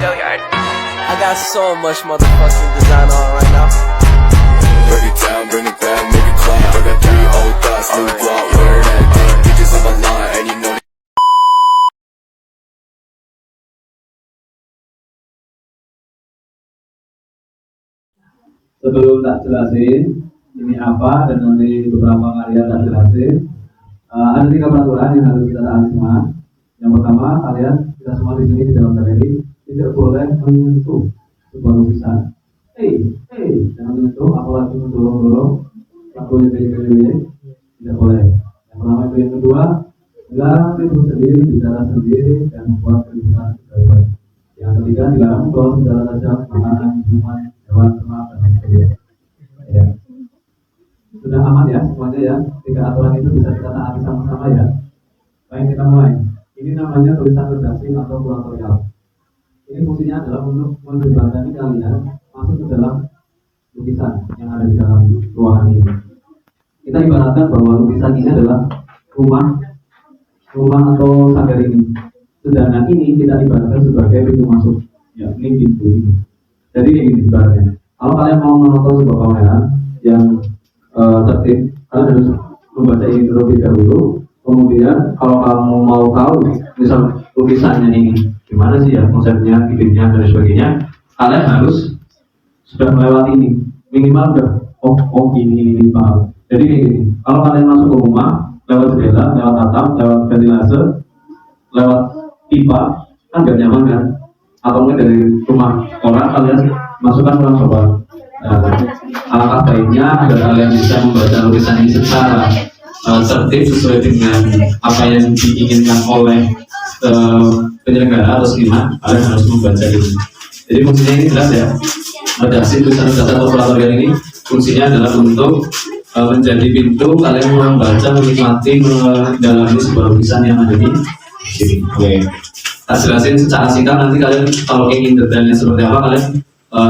I got so much motherfucking design on right now. Break it down, bring it back, make it clap. I got 3 old thoughts, new block, where that dick. Bitches on my line, and you know. Sebelum tak jelasin ini apa dan nanti beberapa karya tak jelasin, ada 3 peraturan yang harus kita taati semua. Yang pertama, kalian kita semua di sini di dalam galeri tidak boleh menyentuh sebuah lukisan. Jangan menyentuh, apalagi mendorong-dorong, lakunya kayak tidak boleh. Yang pertama itu. Yang kedua, dilarang ribut sendiri, bicara sendiri, dan membuat keributan pribadi. Yang ketiga, dilarang membawa senjata tajam, makanan, minuman, hewan ternak, dan lain sebagainya. Ya. Sudah aman ya semuanya ya. 3 aturan itu bisa kita taati sama-sama ya. Baik, kita mulai. Ini namanya tulisan redaksi atau kuratorial. Ini fungsinya adalah untuk menjembatani kalian masuk ke dalam lukisan yang ada di dalam ruangan ini. Kita ibaratkan bahwa lukisan ini adalah rumah atau sanggar ini. Sedangkan ini kita ibaratkan sebagai pintu masuk. Ya, ini pintu ini. Jadi ini ibaratnya. Kalau kalian mau menonton sebuah pameran yang tertib, kalian harus membaca ini terlebih dahulu. Kemudian kalau kamu mau tahu misal lukisannya ini gimana sih ya konsepnya, idenya dan sebagainya, kalian harus sudah melewati ini minimal udah ini paham. Jadi ini kalau kalian masuk ke rumah lewat jendela, lewat atap, lewat ventilase, lewat pipa kan gak nyaman kan? Atau mungkin dari rumah orang kalian masukkan ruang coba. Alangkah baiknya agar kalian bisa membaca lukisan ini secara tertib sesuai dengan apa yang diinginkan oleh penyelenggara atau seniman. Kalian harus membaca ini. Jadi fungsinya ini jelas ya. Redaksi tulisan atau kuratorial ini fungsinya adalah untuk menjadi pintu kalian membaca, menikmati, mendalami sebuah lukisan yang ada di sini. Oke. Tak jelasin secara singkat, nanti kalian kalau ingin detailnya seperti apa kalian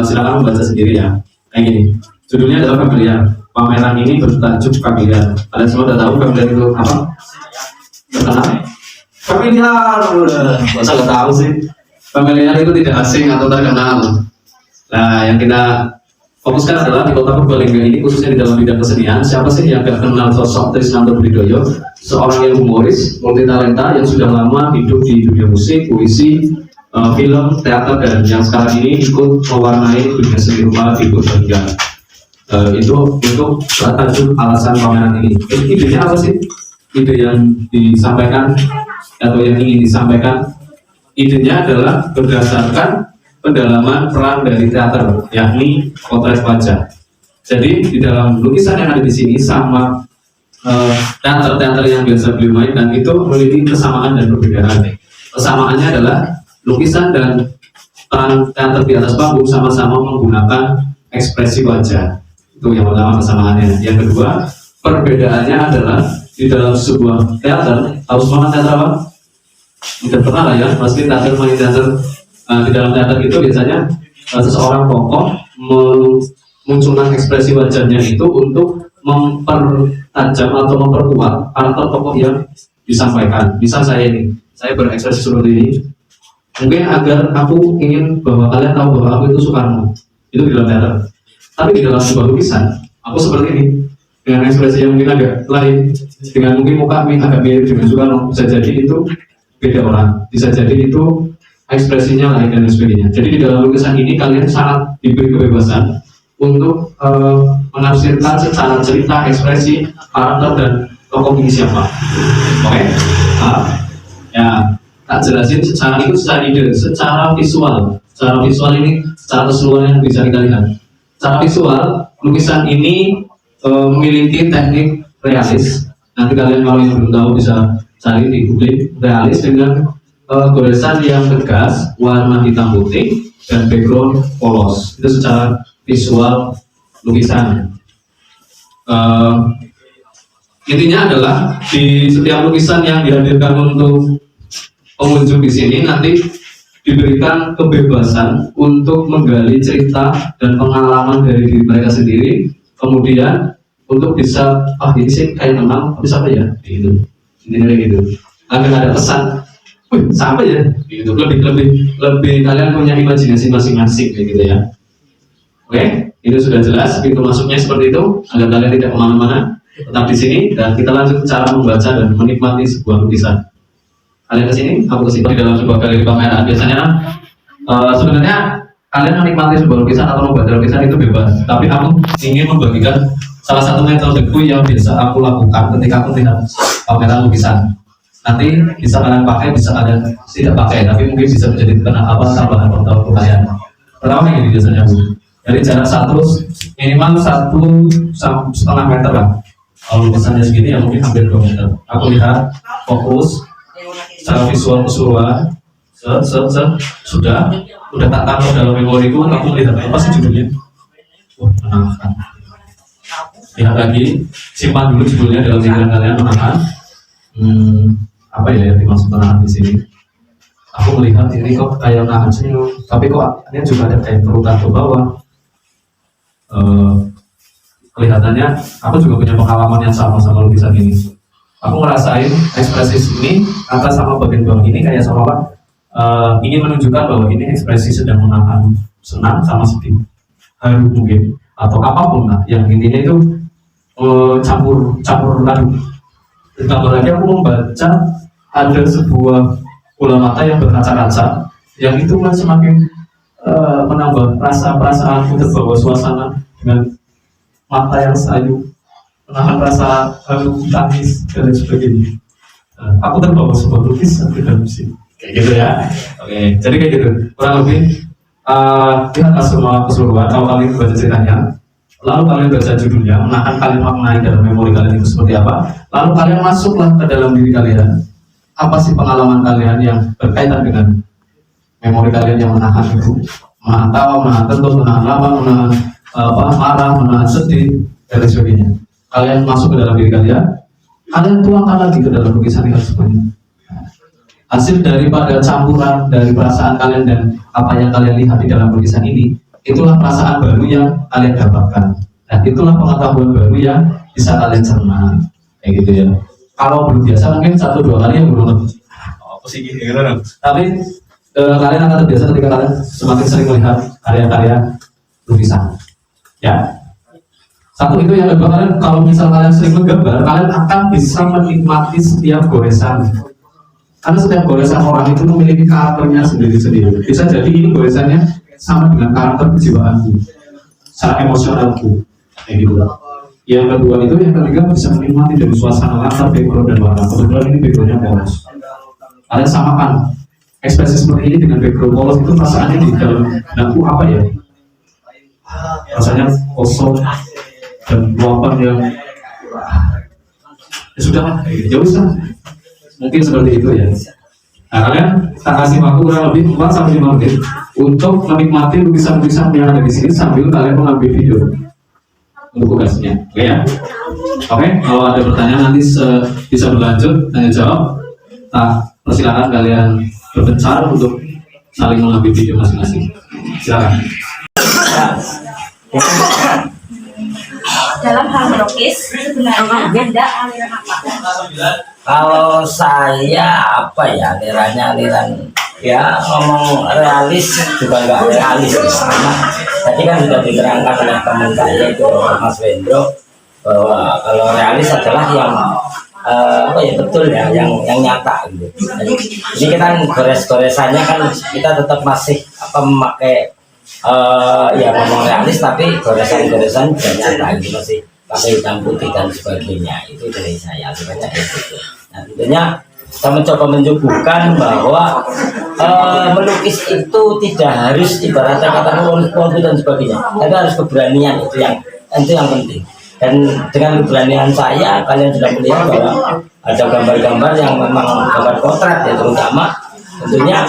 silakan membaca sendiri ya. Kayak gini. Judulnya adalah Familiar. Pameran ini bertajuk Familiar. Kalian semua udah tahu Familiar itu apa? Terkenal? Familiar, masa nggak tahu sih? Familiar itu tidak asing atau terkenal. Nah, yang kita fokuskan adalah di kota Purbalingga ini, khususnya di dalam bidang kesenian. Siapa sih yang gak kenal sosok Trisnanto Budidoyo? Seorang yang humoris, multitalenta, yang sudah lama hidup di dunia musik, puisi, film, teater, dan yang sekarang ini ikut mewarnai dunia seni rupa di Purbalingga. Itu untuk tajuk alasan pameran ini. Idenya apa sih? Ide yang disampaikan atau yang ingin disampaikan, idenya adalah berdasarkan pendalaman peran dari teater, yakni potret wajah. Jadi di dalam lukisan yang ada di sini sama teater-teater yang biasa beliau mainkan itu memiliki kesamaan dan perbedaan. Kesamaannya adalah lukisan dan peran teater di atas panggung sama-sama menggunakan ekspresi wajah. Itu yang pertama kesamaannya. Yang kedua, perbedaannya adalah di dalam sebuah teater, tahu semua teater apa? Mungkin pernah lah ya, pasti teater main teater. Di dalam teater itu biasanya seseorang tokoh memunculkan ekspresi wajahnya itu untuk mempertajam atau memperkuat karakter tokoh yang disampaikan. Misal saya berekspresi seperti ini, mungkin agar aku ingin bahwa kalian tahu bahwa aku itu Soekarno, itu di dalam teater. Tapi di dalam sebuah lukisan, aku seperti ini dengan ekspresi yang mungkin agak lain, dengan mungkin muka agak mirip dengan Soekarno. Bisa jadi itu beda orang, bisa jadi itu ekspresinya lain dan sebagainya. Jadi di dalam lukisan ini kalian sangat diberi kebebasan untuk menafsirkan secara cerita, ekspresi, karakter dan tokoh ini siapa. Oke? Ya, tak jelasin secara itu secara ide, secara visual. Secara visual ini secara keseluruhan yang bisa kita lihat. Secara visual, lukisan ini memiliki teknik realis. Nanti kalian kalau yang belum tahu bisa cari di Google. Realis dengan goresan yang tegas, warna hitam putih, dan background polos. Itu secara visual lukisan. Intinya adalah di setiap lukisan yang dihadirkan untuk pengunjung di sini nanti diberikan kebebasan untuk menggali cerita dan pengalaman dari diri mereka sendiri. Kemudian untuk bisa ini sih kayak tenang, bisa apa ya? Gitu. Intinya kayak gitu. Agar ada pesan Wih, sama ya, gitu. Lebih kalian punya imajinasi masing-masing kayak gitu ya. Oke, itu sudah jelas pintu masuknya seperti itu agar kalian tidak kemana-mana, tetap di sini dan kita lanjut cara membaca dan menikmati sebuah lukisan. Kalian ke sini, aku ke sini di dalam sebuah galeri pameran. Biasanya sebenarnya kalian menikmati sebuah lukisan atau membaca lukisan itu bebas, tapi aku ingin membagikan salah satu metodeku yang biasa aku lakukan ketika aku melihat pameran lukisan. Nanti bisa kalian pakai, bisa kalian tidak pakai, tapi mungkin bisa menjadi tambahan untuk kalian. Pertama ini biasanya Bu, dari jarak minimal 1,5 meter lah. Kalau lukisannya segini ya mungkin hampir 2 meter. Aku lihat fokus secara visual keseluruhan, sudah tak taruh dalam memoriku. Aku melihat apa sih judulnya? Wah, menangkan. Lihat lagi, simpan dulu judulnya dalam pikiran kalian, menangkan. Apa ya yang dimaksud menahan di sini? Aku melihat ini kok kayak nahan senyum, tapi kok ini juga ada kayak pelukan ke bawah. Kelihatannya aku juga punya pengalaman yang sama lukisan ini. Aku ngerasain ekspresi ini atas sama bagian bawah ini kayak seolah ingin menunjukkan bahwa ini ekspresi sedang menahan senang sama sedih, haru mungkin atau apapun lah. Yang intinya itu campur aduk. Ditambah lagi aku membaca ada sebuah bola mata yang berkaca-kaca, yang itu kan semakin menambah perasaanku terbawa suasana dengan mata yang sayu, menahan rasa haru, tangis dan sebagainya. Aku terbawa sebuah lukisan di dalam sini, kayak gitu ya. Oke, jadi kayak gitu kurang lebih. Lihatlah semua keseluruhan. Kalau kalian baca ceritanya, lalu kalian baca judulnya, menahan kalian maknai dalam memori kalian itu seperti apa. Lalu kalian masuklah ke dalam diri kalian. Apa sih pengalaman kalian yang berkaitan dengan memori kalian yang menahan itu? Menahan tawa, menahan kentut, menahan lama, menahan marah, menahan sedih, dan sebagainya. Kalian masuk ke dalam diri kalian, kalian tuangkan lagi ke dalam lukisan itu semuanya. Hasil daripada campuran dari perasaan kalian dan apa yang kalian lihat di dalam lukisan ini, itulah perasaan baru yang kalian dapatkan. Dan itulah pengetahuan baru yang bisa kalian cerna. Kayak gitu ya. Kalau belum biasa mungkin 1-2 kali yang belum apa sih gitu. Tapi kalian akan terbiasa ketika kalian semakin sering melihat karya-karya lukisan. Ya. Satu itu, yang kedua, kalian kalau misal kalian sering menggambar, kalian akan bisa menikmati setiap goresan. Karena setiap goresan orang itu memiliki karakternya sendiri-sendiri. Bisa jadi ini goresannya sama dengan karakter kejiwaanku, secara emosionalku, kayak gitu. Yang kedua itu, yang ketiga bisa menikmati dari suasana latar, background dan warna. Kebetulan ini backgroundnya polos. Kalian samakan ekspresi seperti ini dengan background polos, itu perasaannya di dalam benakku apa ya? Rasanya kosong dan luapan yang ya sudah, ya usah. Mungkin seperti itu ya. Nah, kalian tak kasih waktu kurang lebih 4-5 menit untuk menikmati lukisan-lukisan yang ada di sini sambil kalian mengambil video untuk tugasnya. Oke ya? Oke, kalau ada pertanyaan nanti bisa berlanjut tanya jawab. Nah, persilakan kalian berpencar untuk saling mengambil video masing-masing. Silakan. Dalam hal melukis sebenarnya ada aliran apa? Kalau saya apa ya, aliran ya ngomong realis juga nggak realis sama. Tadi kan sudah diterangkan oleh teman saya itu Mas Wendro bahwa kalau realis adalah yang apa ya, betul ya, yang nyata gitu. Jadi kita gores-goresannya kan kita tetap masih memakai ya ngomong realis, tapi goresan-goresan juga nyata gitu, masih pakai hitam putih dan sebagainya. Itu dari saya sebenarnya itu. Nah, tentunya kita mencoba menyuguhkan bahwa melukis itu tidak harus ibaratnya kata foto dan sebagainya, tapi harus keberanian, itu yang penting. Dan dengan keberanian saya, kalian sudah melihat bahwa ada gambar-gambar yang memang gambar potret ya, terutama tentunya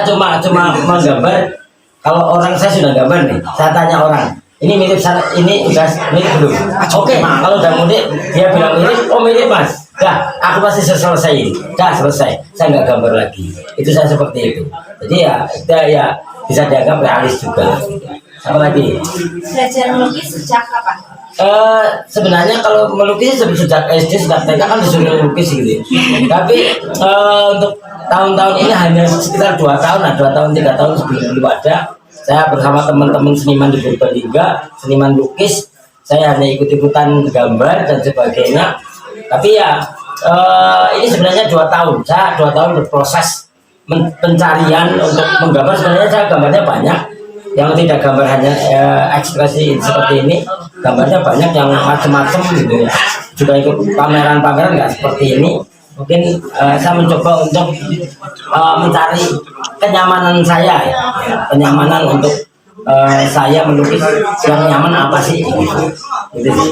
cuma menggambar. Kalau orang, saya sudah gambar nih, saya tanya orang, ini mirip sana, ini udah mirip belum? Oke, kalau udah mirip, dia bilang mirip, oh mirip mas. Dah, aku pasti selesai ini. Dah selesai, saya nggak gambar lagi. Itu saya seperti itu. Jadi ya, kita ya bisa dianggap realis juga. Apa lagi? Belajar melukis sejak kapan? Sebenarnya kalau melukis sejak SD sejak TK kan disuruh lukis gitu. Tapi untuk tahun-tahun ini hanya sekitar 2 tahun, 2 tahun 3 tahun sebelum ada saya bersama teman-teman seniman di Purbalingga, seniman lukis, saya hanya ikut-ikutan gambar dan sebagainya. Tapi ya ini sebenarnya 2 tahun, saya 2 tahun berproses pencarian untuk menggambar. Sebenarnya saya gambarnya banyak, yang tidak gambar hanya ekspresi seperti ini, gambarnya banyak yang macam-macam gitu ya. Juga ikut pameran-pameran nggak seperti ini. Mungkin saya mencoba untuk mencari kenyamanan saya, ya. Kenyamanan untuk saya melukis yang nyaman apa sih? Gitu sih.